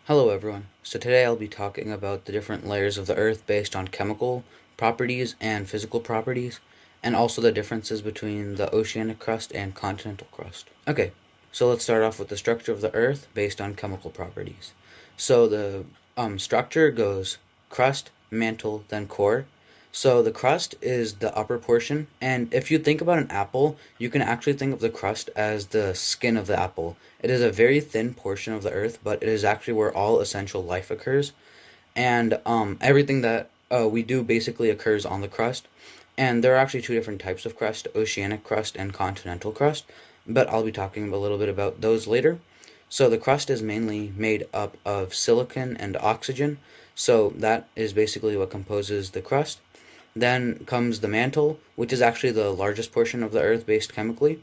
Hello everyone. So today I'll be talking about the different layers of the Earth based on chemical properties and physical properties, and also the differences between the oceanic crust and continental crust. Okay, so let's start off with the structure of the Earth based on chemical properties. So the structure goes crust, mantle, then core. So the crust is the upper portion, and if you think about an apple, you can actually think of the crust as the skin of the apple. It is a very thin portion of the earth, but it is actually where all essential life occurs, and everything that we do basically occurs on the crust. And there are actually two different types of crust: oceanic crust and continental crust. But I'll be talking a little bit about those later. So the crust is mainly made up of silicon and oxygen. So that is basically what composes the crust. Then comes the mantle, which is actually the largest portion of the Earth based chemically.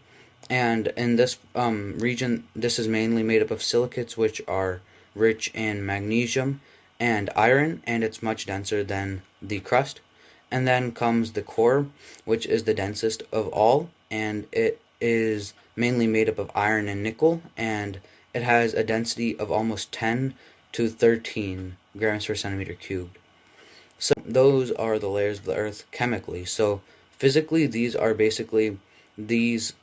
And in this region, this is mainly made up of silicates, which are rich in magnesium and iron, and it's much denser than the crust. And then comes the core, which is the densest of all, and it is mainly made up of iron and nickel, and it has a density of almost 10 to 13 grams per centimeter cubed. So those are the layers of the Earth chemically. So physically, these are basically these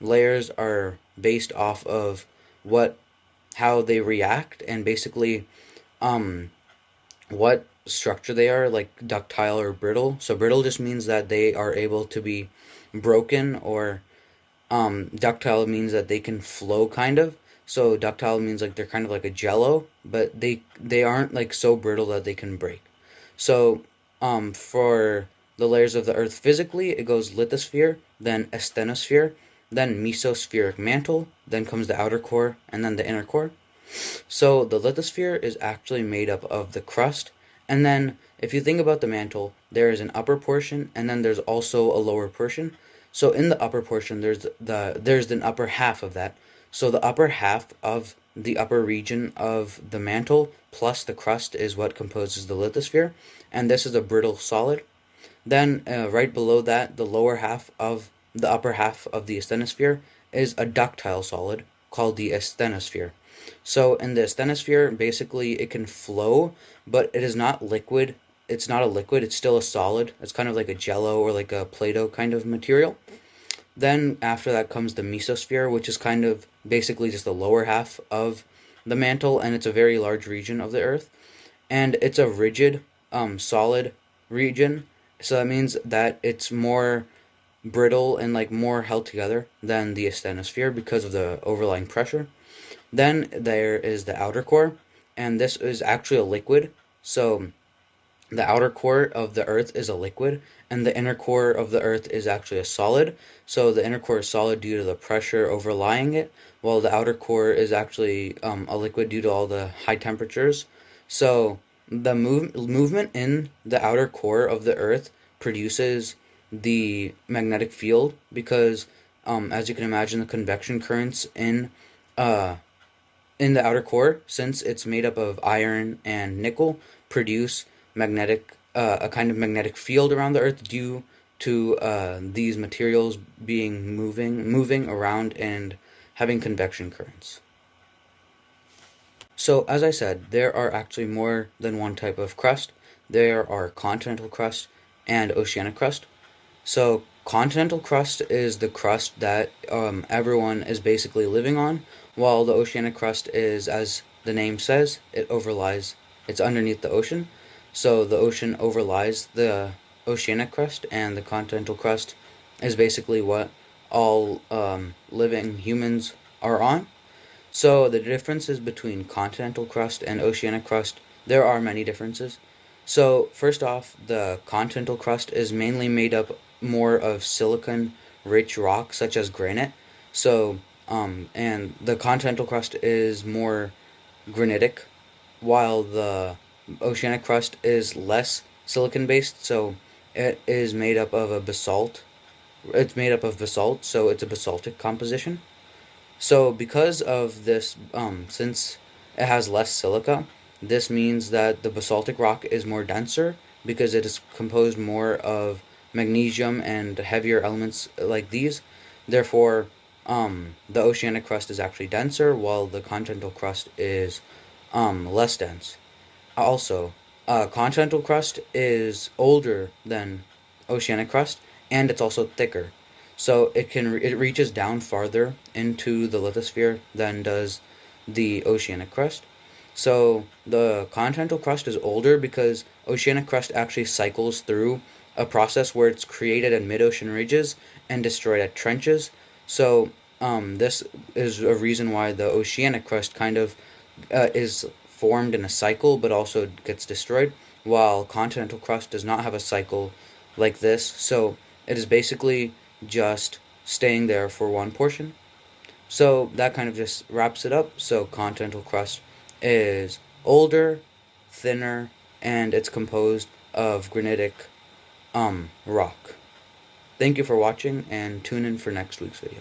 layers are based off of what how they react and basically um what structure they are, like ductile or brittle. So brittle just means that they are able to be broken, or ductile means that they can flow kind of. So ductile means like they're kind of like a jello, but they aren't like so brittle that they can break. So, for the layers of the Earth physically, it goes lithosphere, then asthenosphere, then mesospheric mantle, then comes the outer core, and then the inner core. So, the lithosphere is actually made up of the crust, and then if you think about the mantle, there is an upper portion, and then there's also a lower portion. So, in the upper portion, there's an upper half of that. So, the upper half of the upper region of the mantle plus the crust is what composes the lithosphere, and this is a brittle solid. Then, right below that, the lower half of the upper half of the asthenosphere is a ductile solid called the asthenosphere. So, in the asthenosphere, basically it can flow, but it is not liquid. It's not a liquid, it's still a solid. It's kind of like a jello or like a Play Doh kind of material. Then after that comes the mesosphere, which is kind of basically just the lower half of the mantle, and it's a very large region of the Earth. And it's a rigid, solid region, so that means that it's more brittle and like more held together than the asthenosphere because of the overlying pressure. Then there is the outer core, and this is actually a liquid. So the outer core of the Earth is a liquid, and the inner core of the Earth is actually a solid. So the inner core is solid due to the pressure overlying it, while the outer core is actually a liquid due to all the high temperatures. So the movement in the outer core of the Earth produces the magnetic field because, as you can imagine, the convection currents uh, in the outer core, since it's made up of iron and nickel, produce a kind of magnetic field around the Earth due to these materials being moving around and having convection currents. So, as I said, there are actually more than one type of crust. There are continental crust and oceanic crust. So, continental crust is the crust that everyone is basically living on, while the oceanic crust is, as the name says, it's underneath the ocean. So, the ocean overlies the oceanic crust, and the continental crust is basically what all living humans are on. So the differences between continental crust and oceanic crust, there are many differences. So first off, the continental crust is mainly made up more of silicon-rich rock such as granite. So and the continental crust is more granitic, while the oceanic crust is less silicon-based. So it is made up of a basalt. It's made up of basalt, so it's a basaltic composition. So because of this, since it has less silica, this means that the basaltic rock is more denser because it is composed more of magnesium and heavier elements like these. Therefore, the oceanic crust is actually denser, while the continental crust is less dense. Also, continental crust is older than oceanic crust, and it's also thicker. So it reaches down farther into the lithosphere than does the oceanic crust. So the continental crust is older because oceanic crust actually cycles through a process where it's created in mid-ocean ridges and destroyed at trenches. So this is a reason why the oceanic crust kind of is formed in a cycle but also gets destroyed, while continental crust does not have a cycle like this. So it is basically just staying there for one portion. So that kind of just wraps it up. So continental crust is older, thinner, and it's composed of granitic rock. Thank you for watching, and tune in for next week's video.